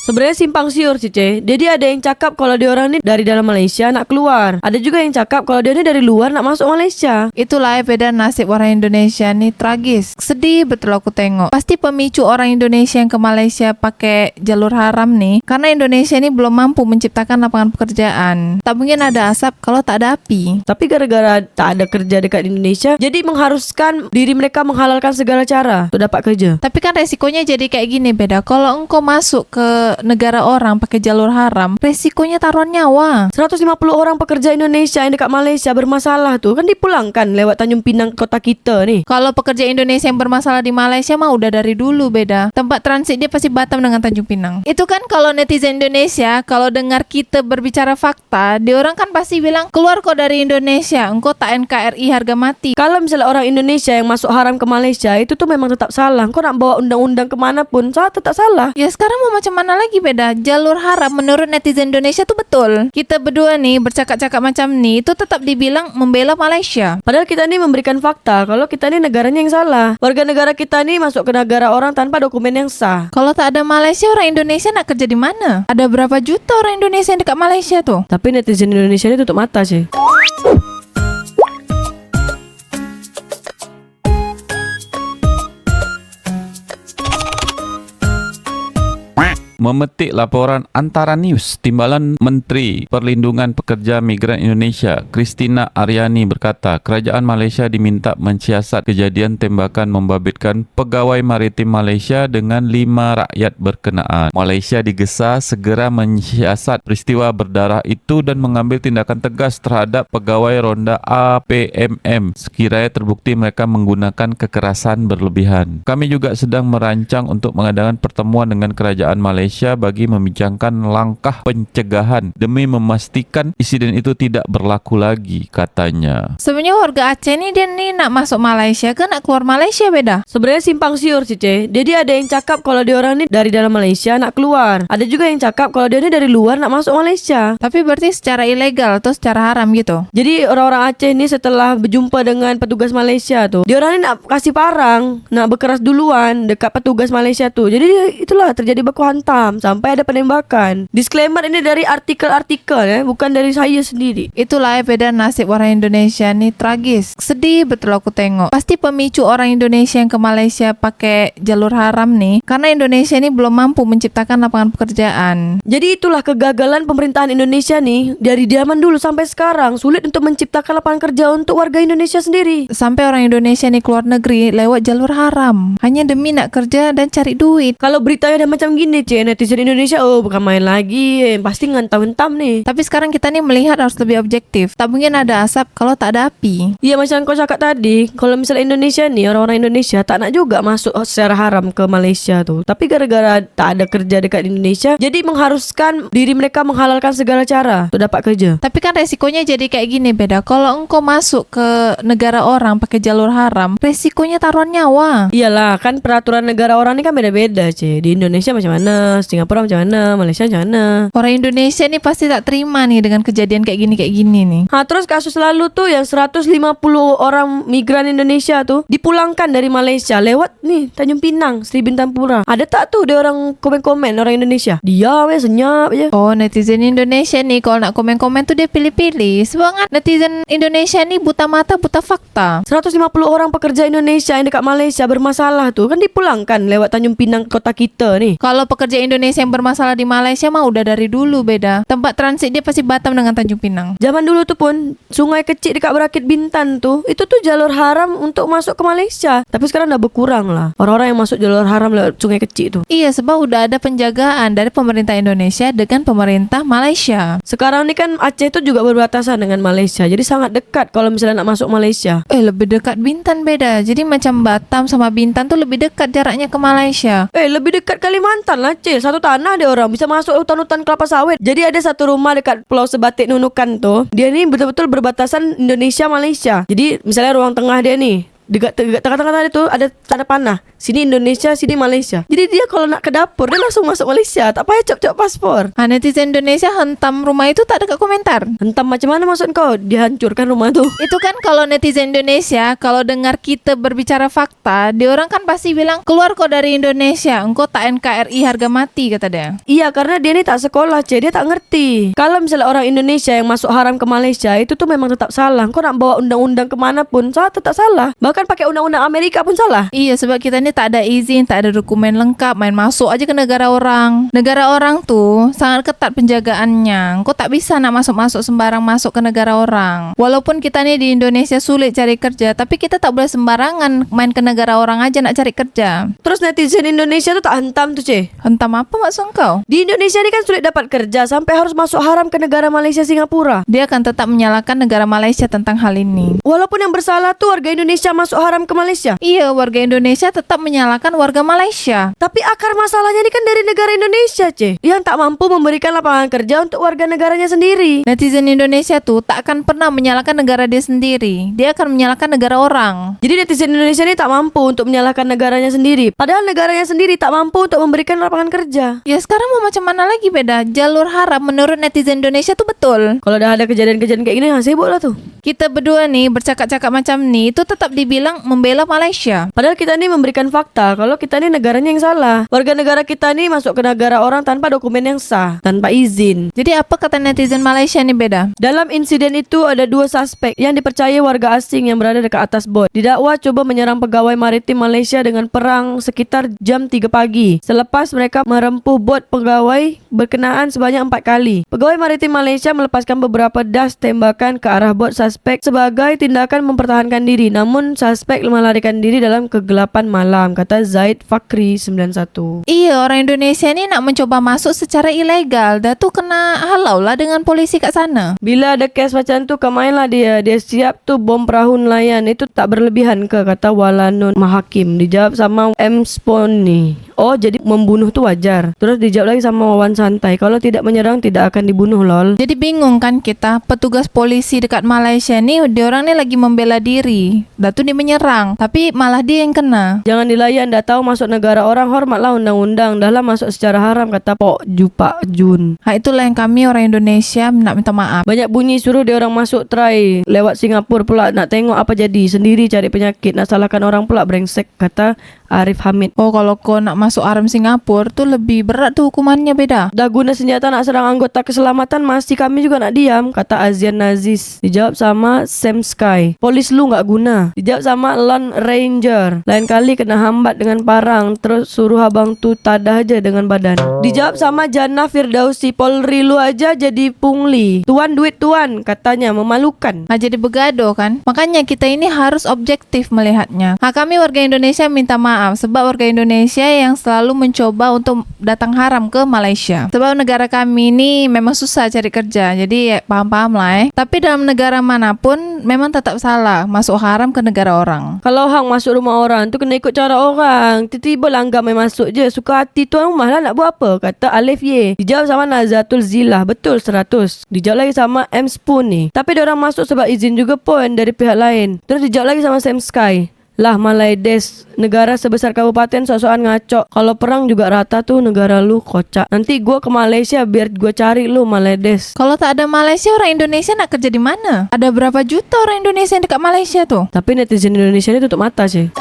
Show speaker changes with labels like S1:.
S1: Sebenarnya simpang siur sih, Ce. Jadi ada yang cakap kalau dia orang ini dari dalam Malaysia nak keluar. Ada juga yang cakap kalau dia ini dari luar nak masuk Malaysia.
S2: Itulah beda nasib orang Indonesia nih, tragis. Sedih betul aku tengok. Pasti pemicu orang Indonesia yang ke Malaysia pakai jalur haram nih, karena Indonesia ini belum mampu menciptakan lapangan pekerjaan. Tak mungkin ada asap kalau tak ada api.
S1: Tapi gara-gara tak ada kerja dekat Indonesia, jadi mengharuskan diri mereka menghalalkan segala cara untuk dapat kerja.
S2: Tapi kan resikonya jadi kayak gini beda. Kalau engkau masuk ke negara orang pakai jalur haram, resikonya taruhan nyawa.
S1: 150 orang pekerja Indonesia yang dekat Malaysia bermasalah tuh kan dipulangkan lewat Tanjung Pinang kota kita nih.
S2: Kalau pekerja Indonesia yang bermasalah di Malaysia mah udah dari dulu beda. Tempat transit dia pasti Batam dengan Tanjung Pinang. Itu kan kalau netizen Indonesia, kalau dengar kita berbicara fakta, dia orang kan pasti bilang, keluar kok dari Indonesia, engkau tak NKRI harga mati.
S1: Kalau misalnya orang Indonesia yang masuk haram ke Malaysia, itu tuh memang tetap salah. Kau nak bawa undang-undang kemanapun, tetap salah.
S2: Ya sekarang mau macam mana lagi beda. Jalur haram menurut netizen Indonesia tuh betul. Kita berdua nih bercakap-cakap macam nih, itu tetap dibilang membela Malaysia.
S1: Padahal kita nih memberikan fakta kalau kita nih negaranya yang salah. Warga negara kita nih masuk ke negara orang tanpa dokumen yang sah.
S2: Kalau tak ada Malaysia, orang Indonesia nak kerja di mana? Ada berapa juta orang Indonesia yang dekat Malaysia tuh?
S1: Tapi netizen Indonesia ini tutup mata sih.
S3: Memetik laporan Antara News, Timbalan Menteri Perlindungan Pekerja Migran Indonesia Christina Aryani berkata, kerajaan Malaysia diminta mensiasat kejadian tembakan membabitkan pegawai maritim Malaysia dengan 5 rakyat berkenaan. Malaysia digesa segera mensiasat peristiwa berdarah itu dan mengambil tindakan tegas terhadap pegawai ronda APMM sekiranya terbukti mereka menggunakan kekerasan berlebihan. Kami juga sedang merancang untuk mengadakan pertemuan dengan kerajaan Malaysia bagi membincangkan langkah pencegahan demi memastikan insiden itu tidak berlaku lagi, katanya.
S2: Sebenarnya warga Aceh ni dia ni nak masuk Malaysia ke nak keluar Malaysia beda?
S1: Sebenarnya simpang siur sih, Ce. Jadi ada yang cakap kalau dia orang ini dari dalam Malaysia nak keluar. Ada juga yang cakap kalau dia ini dari luar nak masuk Malaysia.
S2: Tapi berarti secara ilegal atau secara haram gitu?
S1: Jadi orang-orang Aceh ni setelah berjumpa dengan petugas Malaysia tuh, dia orang ni nak kasih parang, nak berkeras duluan dekat petugas Malaysia tuh. Jadi itulah terjadi baku hantam sampai ada penembakan. Disclaimer ini dari artikel-artikel bukan dari saya sendiri.
S2: Itulah beda nasib orang Indonesia nih, tragis. Sedih betul aku tengok. Pasti pemicu orang Indonesia yang ke Malaysia pakai jalur haram nih, karena Indonesia ini belum mampu menciptakan lapangan pekerjaan.
S1: Jadi itulah kegagalan pemerintahan Indonesia nih dari zaman dulu sampai sekarang, sulit untuk menciptakan lapangan kerja untuk warga Indonesia sendiri.
S2: Sampai orang Indonesia nih keluar negeri lewat jalur haram hanya demi nak kerja dan cari duit.
S1: Kalau beritanya ada macam gini, netizen Indonesia bukan main lagi, pasti ngentam-ngentam nih.
S2: Tapi sekarang kita nih melihat harus lebih objektif. Tak mungkin ada asap kalau tak ada api.
S1: Iya, macam kau cakap tadi, kalau misalnya Indonesia nih, orang-orang Indonesia tak nak juga masuk secara haram ke Malaysia tuh. Tapi gara-gara tak ada kerja dekat Indonesia, jadi mengharuskan diri mereka menghalalkan segala cara untuk dapat kerja.
S2: Tapi kan resikonya jadi kayak gini beda. Kalau engkau masuk ke negara orang pakai jalur haram, resikonya taruhan nyawa.
S1: Iyalah, kan peraturan negara orang ini kan beda-beda, Ce. Di Indonesia macam mana, Singapura macam mana, Malaysia macam mana.
S2: Orang Indonesia nih pasti tak terima nih dengan kejadian kayak gini nih.
S1: Terus kasus lalu tuh yang 150 orang migran Indonesia tuh dipulangkan dari Malaysia lewat nih Tanjung Pinang, Sri Bintangpura. Ada tak tuh dia orang komen-komen orang Indonesia? Diam ya, senyap aja.
S2: Oh, netizen Indonesia nih kalau nak komen-komen tuh dia pilih-pilih. Sebab netizen Indonesia nih buta mata, buta fakta.
S1: 150 orang pekerja Indonesia yang dekat Malaysia bermasalah tuh kan dipulangkan lewat Tanjung Pinang kota kita nih.
S2: Kalau pekerja Indonesia yang bermasalah di Malaysia mah udah dari dulu beda. Tempat transit dia pasti Batam dengan Tanjung Pinang.
S1: Zaman dulu tuh pun sungai kecil dekat Berakit Bintan tuh, itu tuh jalur haram untuk masuk ke Malaysia. Tapi sekarang udah berkurang lah orang-orang yang masuk jalur haram lewat sungai kecil tuh.
S2: Iya, sebab udah ada penjagaan dari pemerintah Indonesia dengan pemerintah Malaysia.
S1: Sekarang nih kan Aceh tuh juga berbatasan dengan Malaysia, jadi sangat dekat kalau misalnya nak masuk Malaysia.
S2: Lebih dekat Bintan beda. Jadi macam Batam sama Bintan tuh lebih dekat jaraknya ke Malaysia.
S1: Lebih dekat Kalimantan lah, Ce. Satu tanah dia orang bisa masuk hutan-hutan kelapa sawit. Jadi ada satu rumah dekat Pulau Sebatik Nunukan tuh, dia nih betul-betul berbatasan Indonesia Malaysia. Jadi misalnya ruang tengah dia nih dekat tengah-tengah itu ada tanda panah. Sini Indonesia, sini Malaysia. Jadi dia kalau nak ke dapur dia langsung masuk Malaysia, tak payah cap-cap paspor.
S2: Netizen Indonesia hentam rumah itu tak ada kat komentar.
S1: Hentam macam mana maksud kau? Dihancurkan rumah tu.
S2: Itu kan kalau netizen Indonesia, kalau dengar kita berbicara fakta, dia orang kan pasti bilang, keluar kau dari Indonesia, engkau tak NKRI harga mati, kata dia.
S1: Iya, karena dia ni tak sekolah, dia tak ngerti. Kalau misalnya orang Indonesia yang masuk haram ke Malaysia, itu tuh memang tetap salah. Kau nak bawa undang-undang kemana pun, tetap salah. Bahkan pakai undang-undang Amerika pun salah.
S2: Iya, sebab kita ni tak ada izin, tak ada dokumen lengkap, main masuk aja ke negara orang. Negara orang tuh sangat ketat penjagaannya. Kau tak bisa nak masuk-masuk sembarang masuk ke negara orang. Walaupun kita ni di Indonesia sulit cari kerja, tapi kita tak boleh sembarangan main ke negara orang aja nak cari kerja.
S1: Terus netizen Indonesia tuh tak hentam tuh,
S2: Hentam apa maksud kau?
S1: Di Indonesia ni kan sulit dapat kerja sampai harus masuk haram ke negara Malaysia, Singapura.
S2: Dia akan tetap menyalahkan negara Malaysia tentang hal ini.
S1: Walaupun yang bersalah tuh warga Indonesia masuk haram ke Malaysia.
S2: Iya, warga Indonesia tetap menyalahkan warga Malaysia.
S1: Tapi akar masalahnya ni kan dari negara Indonesia, yang tak mampu memberikan lapangan kerja untuk warga negaranya sendiri.
S2: Netizen Indonesia tuh tak akan pernah menyalahkan negara dia sendiri. Dia akan menyalahkan negara orang.
S1: Jadi netizen Indonesia ni tak mampu untuk menyalahkan negaranya sendiri. Padahal negaranya sendiri tak mampu untuk memberikan lapangan kerja.
S2: Ya sekarang mau macam mana lagi beda? Jalur haram menurut netizen Indonesia tuh betul.
S1: Kalau dah ada kejadian-kejadian kayak gini, sibuk lah tuh.
S2: Kita berdua nih bercakap-cakap macam ni, itu tetap dibilang membela Malaysia.
S1: Padahal kita ni memberikan fakta kalau kita ni negaranya yang salah. Warga negara kita ni masuk ke negara orang tanpa dokumen yang sah, tanpa izin.
S2: Jadi apa kata netizen Malaysia ni beda?
S1: Dalam insiden itu ada 2 suspek yang dipercayai warga asing yang berada dekat atas bot. Didakwa coba menyerang pegawai maritim Malaysia dengan perang sekitar jam 3 pagi. Selepas mereka merempuh bot pegawai berkenaan sebanyak 4 kali. Pegawai maritim Malaysia melepaskan beberapa das tembakan ke arah bot suspek sebagai tindakan mempertahankan diri. Namun suspek melarikan diri dalam kegelapan malam, kata Zaid Fakri 91.
S2: Iya, orang Indonesia ni nak mencoba masuk secara ilegal. Dah tu kena halau lah dengan polisi kat sana.
S1: Bila ada kes macam tu, kau mainlah dia. Dia siap tu bom perahu nelayan. Itu tak berlebihan ke, kata Walanun Mahakim. Dijawab sama M. Spon ni. Oh, jadi membunuh tu wajar. Terus dijawab lagi sama Wawan Santai. Kalau tidak menyerang, tidak akan dibunuh, lol.
S2: Jadi bingung kan kita, petugas polisi dekat Malaysia ni, dia orang ni lagi membela diri. Dah tu dia menyerang, tapi malah dia yang kena.
S1: Jangan dilayan, dah tahu masuk negara orang, hormatlah undang-undang. Dahlah masuk secara haram, kata Pok Jupak Jun.
S2: Itulah yang kami orang Indonesia nak minta maaf.
S1: Banyak bunyi suruh dia orang masuk try lewat Singapura pula. Nak tengok apa jadi. Sendiri cari penyakit. Nak salahkan orang pula, brengsek, kata Arif Hamid.
S2: Oh, kalau kau nak masuk haram Singapura tu lebih berat tu hukumannya beda.
S1: Dah guna senjata nak serang anggota keselamatan, masih kami juga nak diam, kata Azian Nazis. Dijawab sama Sam Sky. Polis lu gak guna. Dijawab sama Lone Ranger. Lain kali kena hambat dengan parang, terus suruh abang tu tadah aja dengan badan. Dijawab sama Jannah Firdausi. Polri lu aja jadi pungli. Tuan duit tuan, katanya, memalukan.
S2: Jadi bergaduh kan. Makanya kita ini harus objektif melihatnya. Kami warga Indonesia minta maaf sebab warga Indonesia yang selalu mencoba untuk datang haram ke Malaysia. Sebab negara kami ini memang susah cari kerja. Jadi paham-paham lah Tapi dalam negara manapun memang tetap salah masuk haram ke negara orang.
S1: Kalau hang masuk rumah orang tu kena ikut cara orang. Tiba-tiba langgar main masuk je. Suka hati tuan rumah lah nak buat apa, kata Alif Ye. Dijawab sama Nazatul Zilah. Betul 100. Dijawab lagi sama M. Spoon ni. Tapi diorang masuk sebab izin juga pun dari pihak lain. Terus dijawab lagi sama Sam Sky. Lah Malaides, negara sebesar kabupaten sok-sokan ngacok. Kalau perang juga rata tuh negara lu, kocak. Nanti gua ke Malaysia biar gua cari lu, Malaides.
S2: Kalau tak ada Malaysia, orang Indonesia nak kerja di mana? Ada berapa juta orang Indonesia yang dekat Malaysia tuh?
S1: Tapi netizen Indonesia ni tutup mata sih.